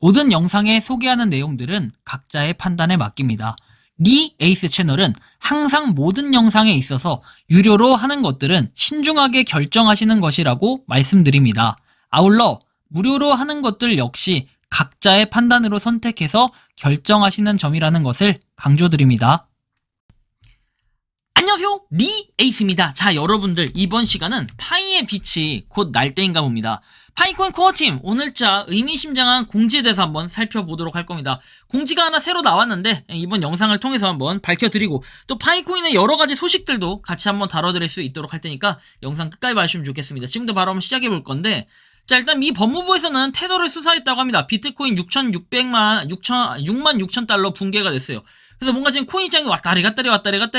모든 영상에 소개하는 내용들은 각자의 판단에 맡깁니다. 리 에이스 채널은 항상 모든 영상에 있어서 유료로 하는 것들은 신중하게 결정하시는 것이라고 말씀드립니다. 아울러 무료로 하는 것들 역시 각자의 판단으로 선택해서 결정하시는 점이라는 것을 강조드립니다. 안녕하세요, 리 에이스입니다. 자, 여러분들, 이번 시간은 파이의 빛이 곧 날 때인가 봅니다. 파이코인 코어팀 오늘자 의미심장한 공지에 대해서 한번 살펴보도록 할 겁니다. 공지가 하나 새로 나왔는데 이번 영상을 통해서 한번 밝혀드리고, 또 파이코인의 여러가지 소식들도 같이 한번 다뤄드릴 수 있도록 할 테니까 영상 끝까지 봐주시면 좋겠습니다. 지금부터 바로 한번 시작해볼 건데, 자, 일단 미 법무부에서는 테더를 수사했다고 합니다. 비트코인 6만 6천 달러 붕괴가 됐어요. 그래서 뭔가 지금 코인 시장이 왔다리 갔다리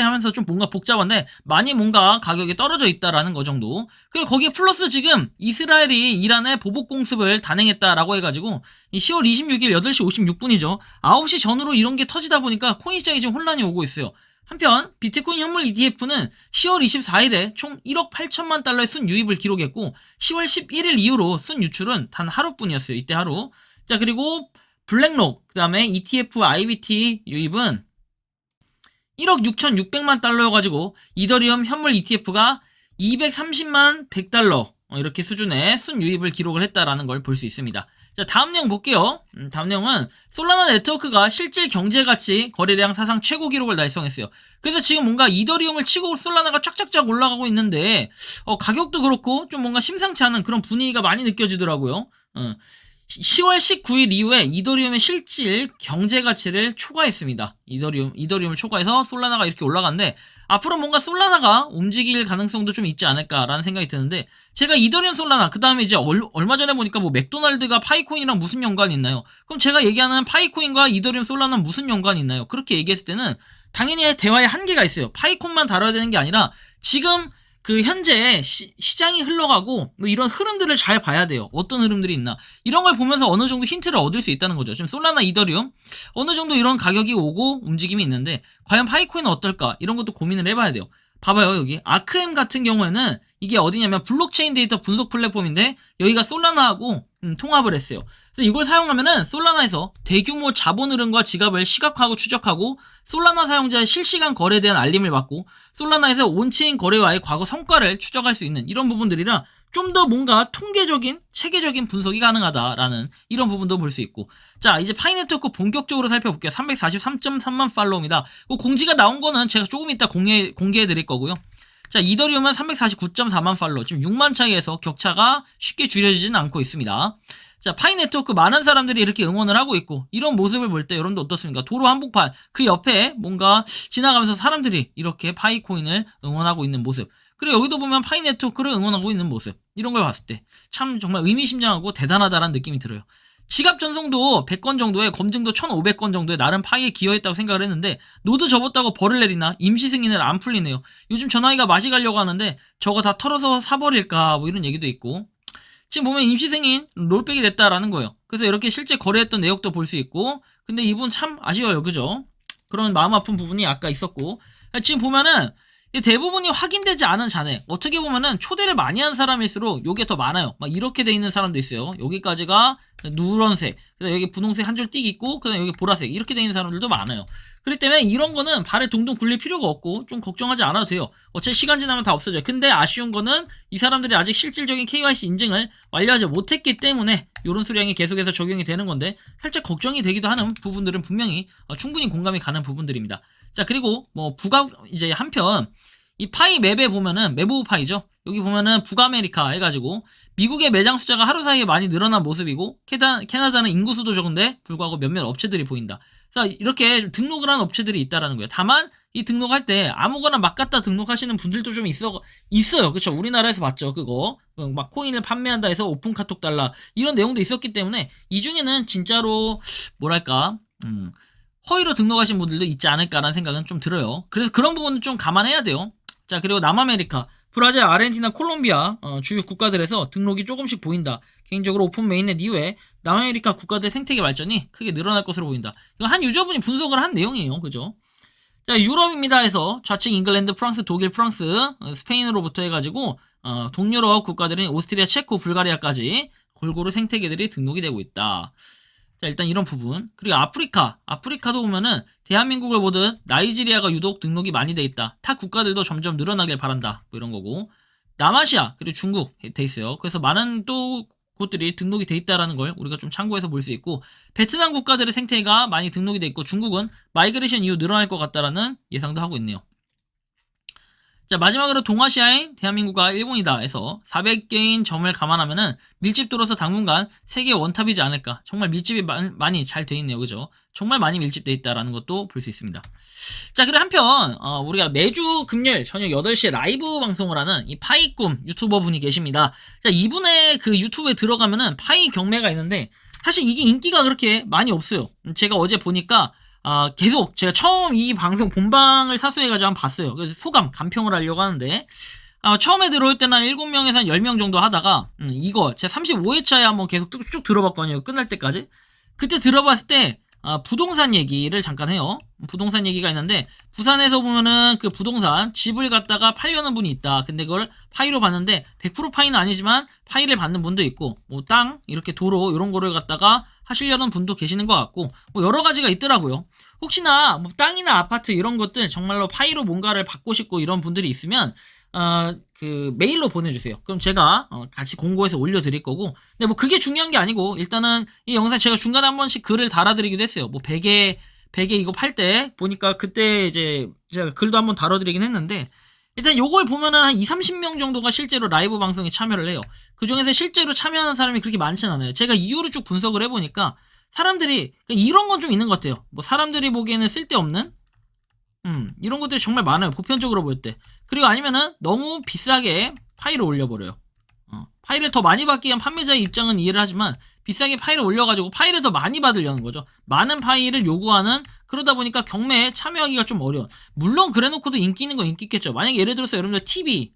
하면서 좀 뭔가 복잡한데, 많이 뭔가 가격이 떨어져 있다라는 거 정도. 그리고 거기에 플러스 지금 이스라엘이 이란에 보복 공습을 단행했다라고 해가지고 10월 26일 8시 56분이죠. 9시 전후로 이런 게 터지다 보니까 코인 시장이 지금 혼란이 오고 있어요. 한편 비트코인 현물 ETF는 10월 24일에 총 1억 8천만 달러의 순유입을 기록했고, 10월 11일 이후로 순유출은 단 하루뿐이었어요. 이때 하루. 자, 그리고 블랙록, 그 다음에 ETF IBT 유입은 1억 6,600만 달러여가지고 이더리움 현물 ETF가 230만 100달러 이렇게 수준의 순유입을 기록을 했다라는 걸 볼 수 있습니다. 자, 다음 내용 볼게요. 다음 내용은 솔라나 네트워크가 실질 경제가치 거래량 사상 최고 기록을 달성했어요. 그래서 지금 뭔가 이더리움을 치고 솔라나가 쫙쫙쫙 올라가고 있는데, 가격도 그렇고 좀 뭔가 심상치 않은 그런 분위기가 많이 느껴지더라고요. 10월 19일 이후에 이더리움의 실질 경제가치를 초과했습니다. 이더리움을 초과해서 솔라나가 이렇게 올라갔는데, 앞으로 뭔가 솔라나가 움직일 가능성도 좀 있지 않을까라는 생각이 드는데, 제가 이더리움 솔라나, 그 다음에 이제 얼마 전에 보니까 뭐 맥도날드가 파이코인이랑 무슨 연관이 있나요? 그럼 제가 얘기하는 파이코인과 이더리움 솔라나는 무슨 연관이 있나요? 그렇게 얘기했을 때는 당연히 대화에 한계가 있어요. 파이콘만 다뤄야 되는 게 아니라 지금 그 현재 시장이 흘러가고 뭐 이런 흐름들을 잘 봐야 돼요. 어떤 흐름들이 있나, 이런 걸 보면서 어느 정도 힌트를 얻을 수 있다는 거죠. 지금 솔라나, 이더리움 어느 정도 이런 가격이 오고 움직임이 있는데, 과연 파이코인은 어떨까, 이런 것도 고민을 해봐야 돼요. 봐봐요, 여기 아크엠 같은 경우에는 이게 어디냐면 블록체인 데이터 분석 플랫폼인데, 여기가 솔라나하고 통합을 했어요. 그래서 이걸 사용하면은 솔라나에서 대규모 자본 흐름과 지갑을 시각화하고 추적하고, 솔라나 사용자의 실시간 거래에 대한 알림을 받고, 솔라나에서 온체인 거래와의 과거 성과를 추적할 수 있는 이런 부분들이라 좀 더 뭔가 통계적인 체계적인 분석이 가능하다라는 이런 부분도 볼 수 있고. 자, 이제 파이네트워크 본격적으로 살펴볼게요. 343.3만 팔로우입니다. 공지가 나온 거는 제가 조금 이따 공개해 드릴 거고요. 자, 이더리움은 349.4만 팔로우, 지금 6만 차이에서 격차가 쉽게 줄여지지는 않고 있습니다. 자, 파이네트워크 많은 사람들이 이렇게 응원을 하고 있고, 이런 모습을 볼 때 여러분들 어떻습니까? 도로 한복판 그 옆에 뭔가 지나가면서 사람들이 이렇게 파이코인을 응원하고 있는 모습, 그리고 여기도 보면 파이네트워크를 응원하고 있는 모습, 이런 걸 봤을 때 참 정말 의미심장하고 대단하다라는 느낌이 들어요. 지갑 전송도 100건 정도에, 검증도 1500건 정도에 나름 파이에 기여했다고 생각을 했는데, 노드 접었다고 벌을 내리나 임시 승인을 안 풀리네요. 요즘 전화기가 맛이 가려고 하는데 저거 다 털어서 사버릴까, 뭐 이런 얘기도 있고. 지금 보면 임시승인 롤백이 됐다라는 거예요. 그래서 이렇게 실제 거래했던 내역도 볼 수 있고, 근데 이분 참 아쉬워요, 그죠? 그런 마음 아픈 부분이 아까 있었고, 지금 보면은 대부분이 확인되지 않은 잔액, 어떻게 보면은 초대를 많이 한 사람일수록 요게 더 많아요. 막 이렇게 돼 있는 사람도 있어요. 여기까지가 누런색, 그다음 여기 분홍색 한 줄 띡 있고, 그다음 여기 보라색 이렇게 돼 있는 사람들도 많아요. 그렇기 때문에 이런 거는 발에 동동 굴릴 필요가 없고 좀 걱정하지 않아도 돼요. 어차피 시간 지나면 다 없어져요. 근데 아쉬운 거는 이 사람들이 아직 실질적인 KYC 인증을 완료하지 못했기 때문에 이런 수량이 계속해서 적용이 되는 건데, 살짝 걱정이 되기도 하는 부분들은 분명히 충분히 공감이 가는 부분들입니다. 자, 그리고 뭐 이제 한편 이 파이 맵에 보면은, 매부 파이죠. 여기 보면은 북아메리카 해가지고 미국의 매장 숫자가 하루 사이에 많이 늘어난 모습이고, 캐나다는 인구수도 적은데 불구하고 몇몇 업체들이 보인다. 그래서 이렇게 등록을 한 업체들이 있다라는 거예요. 다만 이 등록할 때 아무거나 막 갖다 등록하시는 분들도 좀 있어요. 그쵸? 우리나라에서 봤죠, 그거. 막 코인을 판매한다 해서 오픈 카톡 달라, 이런 내용도 있었기 때문에 이 중에는 진짜로 뭐랄까, 허위로 등록하신 분들도 있지 않을까라는 생각은 좀 들어요. 그래서 그런 부분은 좀 감안해야 돼요. 자, 그리고 남아메리카, 브라질, 아르헨티나, 콜롬비아 주요 국가들에서 등록이 조금씩 보인다. 개인적으로 오픈 메인넷 이후에 남아메리카 국가들 생태계 발전이 크게 늘어날 것으로 보인다. 이거 한 유저분이 분석을 한 내용이에요, 그죠? 자, 유럽입니다 해서 좌측 잉글랜드, 프랑스, 독일, 프랑스, 스페인으로부터 해가지고 동유럽 국가들인 오스트리아, 체코, 불가리아까지 골고루 생태계들이 등록이 되고 있다. 자, 일단 이런 부분. 그리고 아프리카도 보면은 대한민국을 보듯 나이지리아가 유독 등록이 많이 돼 있다. 타 국가들도 점점 늘어나길 바란다. 뭐 이런 거고. 남아시아, 그리고 중국 돼 있어요. 그래서 많은 또 곳들이 등록이 돼 있다라는 걸 우리가 좀 참고해서 볼 수 있고, 베트남 국가들의 생태가 많이 등록이 돼 있고, 중국은 마이그레이션 이후 늘어날 것 같다라는 예상도 하고 있네요. 자, 마지막으로 동아시아인 대한민국과 일본이다 해서 400개인 점을 감안하면은 밀집도로서 당분간 세계 원탑이지 않을까. 정말 밀집이 많이 잘 돼 있네요. 그죠? 정말 많이 밀집돼 있다라는 것도 볼 수 있습니다. 자, 그리고 한편 우리가 매주 금요일 저녁 8시에 라이브 방송을 하는 이 파이꿈 유튜버 분이 계십니다. 자, 이분의 그 유튜브에 들어가면은 파이 경매가 있는데 사실 이게 인기가 그렇게 많이 없어요. 제가 어제 보니까 계속 제가 처음 이 방송 본방을 사수해가지고 한번 봤어요. 그래서 간평을 하려고 하는데, 처음에 들어올 때는 한 7명에서 한 10명 정도 하다가, 이거 제가 35회차에 한번 계속 쭉 들어봤거든요. 끝날 때까지. 그때 들어봤을 때, 부동산 얘기를 잠깐 해요. 부동산 얘기가 있는데, 부산에서 보면은 그 부동산 집을 갖다가 팔려는 분이 있다. 근데 그걸 파이로 봤는데, 100% 파이는 아니지만 파이를 받는 분도 있고, 뭐 땅, 이렇게 도로, 이런 거를 갖다가 하시려는 분도 계시는 것 같고, 뭐 여러 가지가 있더라고요. 혹시나 뭐 땅이나 아파트 이런 것들 정말로 파이로 뭔가를 받고 싶고 이런 분들이 있으면 그 메일로 보내주세요. 그럼 제가 같이 공고해서 올려드릴 거고, 근데 뭐 그게 중요한 게 아니고 일단은 이 영상 제가 중간에 한 번씩 글을 달아드리기도 했어요. 뭐 베개 이거 팔 때 보니까 그때 이제 제가 글도 한번 달아드리긴 했는데, 일단 요걸 보면은 한 30명 정도가 실제로 라이브 방송에 참여를 해요. 그 중에서 실제로 참여하는 사람이 그렇게 많지는 않아요. 제가 이유를 쭉 분석을 해보니까 사람들이 이런 건 좀 있는 것 같아요. 뭐 사람들이 보기에는 쓸데없는 이런 것들이 정말 많아요. 보편적으로 볼 때. 그리고 아니면은 너무 비싸게 파일을 올려버려요. 파일을 더 많이 받기 위한 판매자의 입장은 이해를 하지만 비싸게 파일을 올려가지고 파일을 더 많이 받으려는 거죠. 많은 파일을 요구하는, 그러다 보니까 경매에 참여하기가 좀 어려운. 물론 그래놓고도 인기 있는 건 인기 있겠죠. 만약에 예를 들어서 여러분들 TV,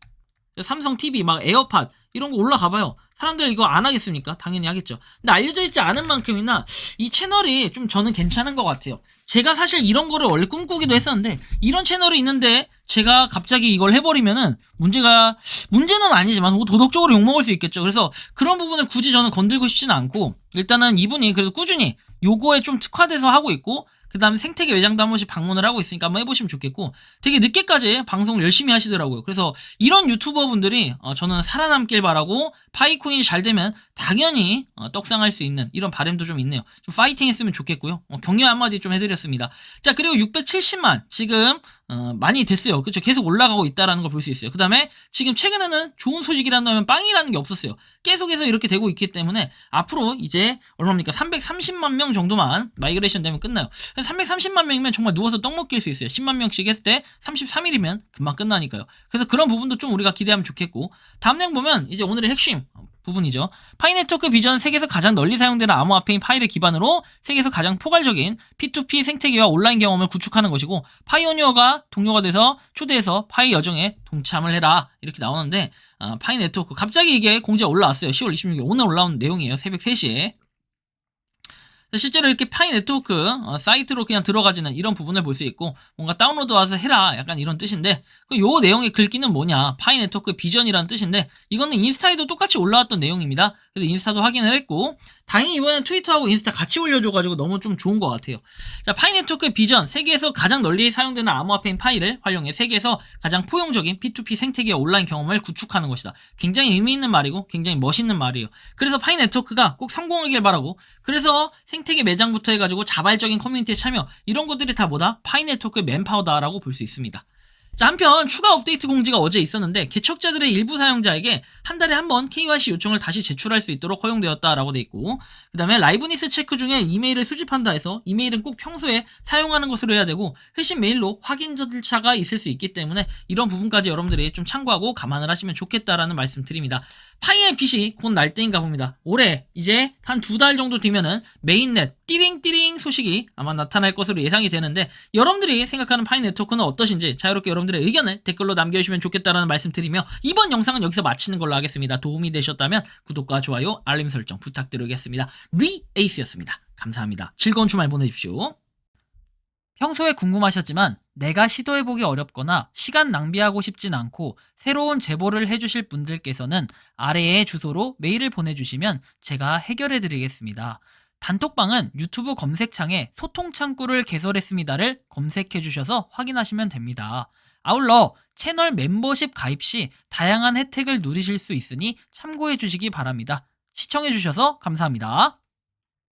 삼성 TV, 막 에어팟 이런 거 올라가봐요. 사람들 이거 안 하겠습니까? 당연히 하겠죠. 근데 알려져 있지 않은 만큼이나 이 채널이 좀 저는 괜찮은 것 같아요. 제가 사실 이런 거를 원래 꿈꾸기도 했었는데, 이런 채널이 있는데 제가 갑자기 이걸 해버리면은 문제는 아니지만 뭐 도덕적으로 욕먹을 수 있겠죠. 그래서 그런 부분을 굳이 저는 건들고 싶지는 않고, 일단은 이분이 그래도 꾸준히 요거에 좀 특화돼서 하고 있고, 그 다음에 생태계 매장도 한 번씩 방문을 하고 있으니까 한번 해보시면 좋겠고, 되게 늦게까지 방송을 열심히 하시더라고요. 그래서 이런 유튜버 분들이 저는 살아남길 바라고, 파이코인이 잘 되면 당연히 떡상할 수 있는 이런 바람도 좀 있네요. 좀 파이팅 했으면 좋겠고요. 격려 한마디 좀 해드렸습니다. 자, 그리고 670만 지금 많이 됐어요. 그렇죠? 계속 올라가고 있다라는 걸 볼 수 있어요. 그 다음에 지금 최근에는 좋은 소식이라면 빵이라는 게 없었어요. 계속해서 이렇게 되고 있기 때문에 앞으로 이제 얼마입니까? 330만 명 정도만 마이그레이션 되면 끝나요. 330만 명이면 정말 누워서 떡 먹길 수 있어요. 10만 명씩 했을 때 33일이면 금방 끝나니까요. 그래서 그런 부분도 좀 우리가 기대하면 좋겠고, 다음 내용 보면 이제 오늘의 핵심 부분이죠. 파이 네트워크 비전, 세계에서 가장 널리 사용되는 암호화폐인 파이를 기반으로 세계에서 가장 포괄적인 P2P 생태계와 온라인 경험을 구축하는 것이고, 파이오니어가 동료가 돼서 초대해서 파이 여정에 동참을 해라 이렇게 나오는데, 파이 네트워크 갑자기 이게 공지가 올라왔어요. 10월 26일 오늘 올라온 내용이에요. 새벽 3시에. 실제로 이렇게 파이 네트워크 사이트로 그냥 들어가지는 이런 부분을 볼 수 있고, 뭔가 다운로드 와서 해라 약간 이런 뜻인데, 요 내용의 글귀는 뭐냐, 파이 네트워크 비전이라는 뜻인데, 이거는 인스타에도 똑같이 올라왔던 내용입니다. 그래서 인스타도 확인을 했고, 다행히 이번엔 트위터하고 인스타 같이 올려줘가지고 너무 좀 좋은 것 같아요. 자, 파이 네트워크의 비전, 세계에서 가장 널리 사용되는 암호화폐인 파이를 활용해 세계에서 가장 포용적인 P2P 생태계와 온라인 경험을 구축하는 것이다. 굉장히 의미 있는 말이고 굉장히 멋있는 말이에요. 그래서 파이 네트워크가 꼭 성공하길 바라고, 그래서 생태계 매장부터 해가지고 자발적인 커뮤니티에 참여, 이런 것들이 다 뭐다? 파이 네트워크의 맨파워다라고 볼 수 있습니다. 자, 한편 추가 업데이트 공지가 어제 있었는데, 개척자들의 일부 사용자에게 한 달에 한 번 KYC 요청을 다시 제출할 수 있도록 허용되었다라고 돼 있고, 그 다음에 라이브니스 체크 중에 이메일을 수집한다 해서 이메일은 꼭 평소에 사용하는 것으로 해야 되고, 회신 메일로 확인 절차가 있을 수 있기 때문에 이런 부분까지 여러분들이 좀 참고하고 감안을 하시면 좋겠다라는 말씀 드립니다. 파이의 빛이 곧 날 때인가 봅니다. 올해 이제 한 2달 정도 뒤면은 메인넷 띠링띠링 소식이 아마 나타날 것으로 예상이 되는데, 여러분들이 생각하는 파이 네트워크는 어떠신지 자유롭게 여러분들의 의견을 댓글로 남겨주시면 좋겠다라는 말씀 드리며, 이번 영상은 여기서 마치는 걸로 하겠습니다. 도움이 되셨다면 구독과 좋아요, 알림 설정 부탁드리겠습니다. 리에이스였습니다. 감사합니다. 즐거운 주말 보내십시오. 평소에 궁금하셨지만 내가 시도해보기 어렵거나 시간 낭비하고 싶진 않고 새로운 제보를 해주실 분들께서는 아래의 주소로 메일을 보내주시면 제가 해결해드리겠습니다. 단톡방은 유튜브 검색창에 소통 창구를 개설했습니다를 검색해 주셔서 확인하시면 됩니다. 아울러 채널 멤버십 가입 시 다양한 혜택을 누리실 수 있으니 참고해 주시기 바랍니다. 시청해 주셔서 감사합니다.